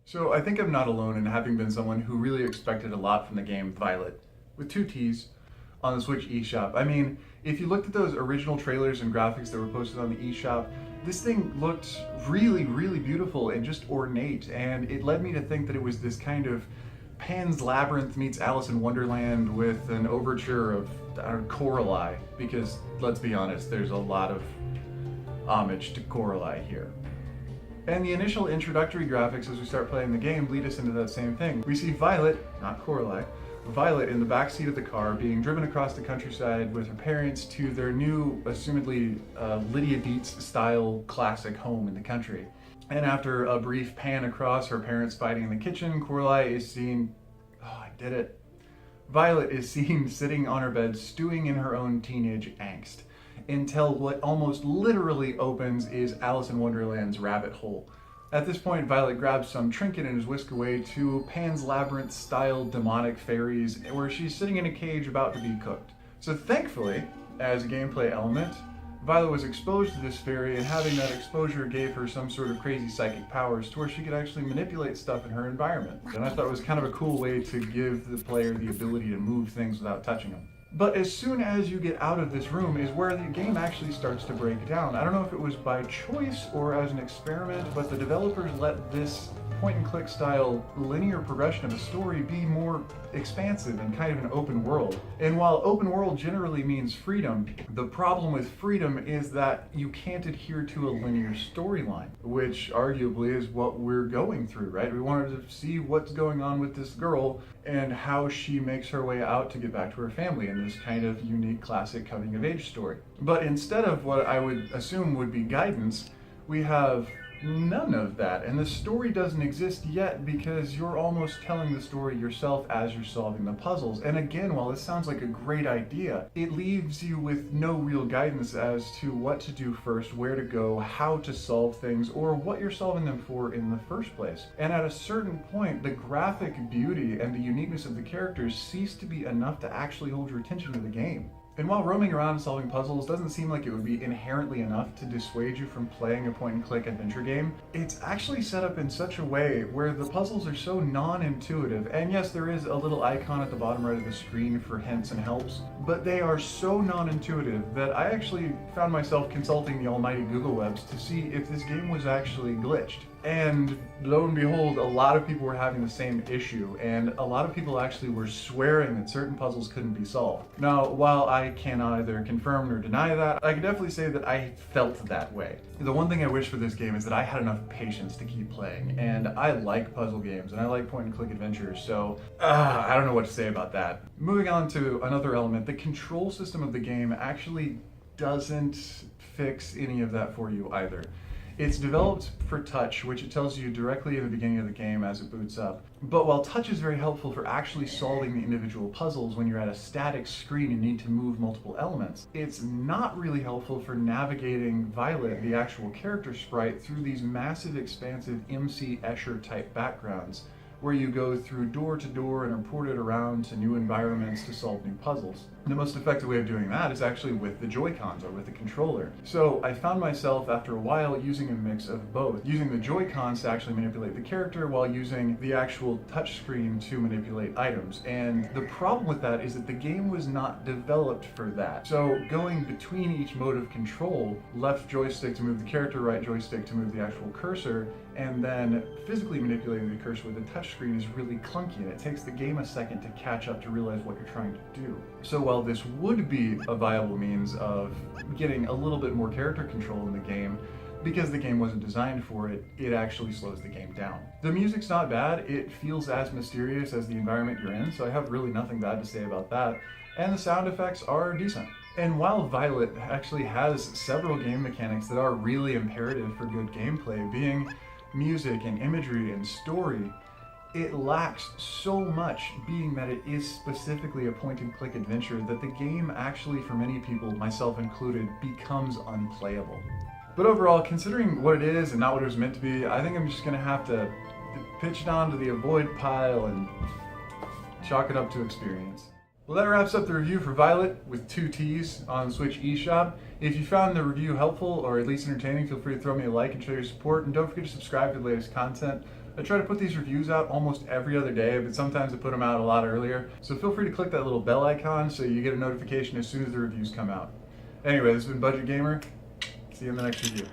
So I think I'm not alone in having been someone who really expected a lot from the game Violett, with two T's, on the Switch eShop. I mean, if you looked at those original trailers and graphics that were posted on the eShop, this thing looked really, really beautiful and just ornate, and it led me to think that it was this kind of Pan's Labyrinth meets Alice in Wonderland with an overture of Coraline, because let's be honest, there's a lot of homage to Coraline here. And the initial introductory graphics as we start playing the game lead us into that same thing. We see Violett, not Coraline, Violett in the backseat of the car being driven across the countryside with her parents to their new, assumedly Lydia Dietz style classic home in the country. And after a brief pan across her parents fighting in the kitchen, Coraline is seen, I did it. Violett is seen sitting on her bed stewing in her own teenage angst, until what almost literally opens is Alice in Wonderland's rabbit hole. At this point, Violett grabs some trinket and is whisked away to Pan's Labyrinth style demonic fairies, where she's sitting in a cage about to be cooked. So thankfully, as a gameplay element, Violett was exposed to this fairy, and having that exposure gave her some sort of crazy psychic powers to where she could actually manipulate stuff in her environment. And I thought it was kind of a cool way to give the player the ability to move things without touching them. But as soon as you get out of this room is where the game actually starts to break down. I don't know if it was by choice or as an experiment, but the developers let this point-and-click style linear progression of a story be more expansive and kind of an open world. And while open world generally means freedom, the problem with freedom is that you can't adhere to a linear storyline, which arguably is what we're going through, right? We wanted to see what's going on with this girl and how she makes her way out to get back to her family in this kind of unique classic coming-of-age story. But instead of what I would assume would be guidance, we have none of that, and the story doesn't exist yet because you're almost telling the story yourself as you're solving the puzzles. And again, while this sounds like a great idea, it leaves you with no real guidance as to what to do first, where to go, how to solve things, or what you're solving them for in the first place. And at a certain point, the graphic beauty and the uniqueness of the characters cease to be enough to actually hold your attention to the game. And while roaming around and solving puzzles doesn't seem like it would be inherently enough to dissuade you from playing a point-and-click adventure game, it's actually set up in such a way where the puzzles are so non-intuitive, and yes, there is a little icon at the bottom right of the screen for hints and helps, but they are so non-intuitive that I actually found myself consulting the almighty Google Webs to see if this game was actually glitched. And lo and behold, a lot of people were having the same issue, and a lot of people actually were swearing that certain puzzles couldn't be solved. Now, while I can either confirm nor deny that, I can definitely say that I felt that way. The one thing I wish for this game is that I had enough patience to keep playing, and I like puzzle games, and I like point-and-click adventures, so I don't know what to say about that. Moving on to another element, the control system of the game actually doesn't fix any of that for you either. It's developed for touch, which it tells you directly at the beginning of the game as it boots up. But while touch is very helpful for actually solving the individual puzzles when you're at a static screen and need to move multiple elements, it's not really helpful for navigating Violett, the actual character sprite, through these massive, expansive MC Escher type backgrounds, where you go through door to door and are ported around to new environments to solve new puzzles. The most effective way of doing that is actually with the Joy-Cons or with the controller. So I found myself after a while using a mix of both, using the Joy-Cons to actually manipulate the character while using the actual touchscreen to manipulate items. And the problem with that is that the game was not developed for that. So going between each mode of control, left joystick to move the character, right joystick to move the actual cursor, and then physically manipulating the cursor with a touchscreen is really clunky, and it takes the game a second to catch up to realize what you're trying to do. So while this would be a viable means of getting a little bit more character control in the game, because the game wasn't designed for it, it actually slows the game down. The music's not bad, it feels as mysterious as the environment you're in, so I have really nothing bad to say about that, and the sound effects are decent. And while Violett actually has several game mechanics that are really imperative for good gameplay, being music and imagery and story, it lacks so much, being that it is specifically a point-and-click adventure, that the game actually, for many people, myself included, becomes unplayable. But overall, considering what it is and not what it was meant to be, I think I'm just gonna have to pitch it onto the avoid pile and chalk it up to experience. Well, that wraps up the review for Violett with two T's on Switch eShop. If you found the review helpful or at least entertaining, feel free to throw me a like and show your support. And don't forget to subscribe to the latest content. I try to put these reviews out almost every other day, but sometimes I put them out a lot earlier. So feel free to click that little bell icon so you get a notification as soon as the reviews come out. Anyway, this has been Budget Gamer. See you in the next review.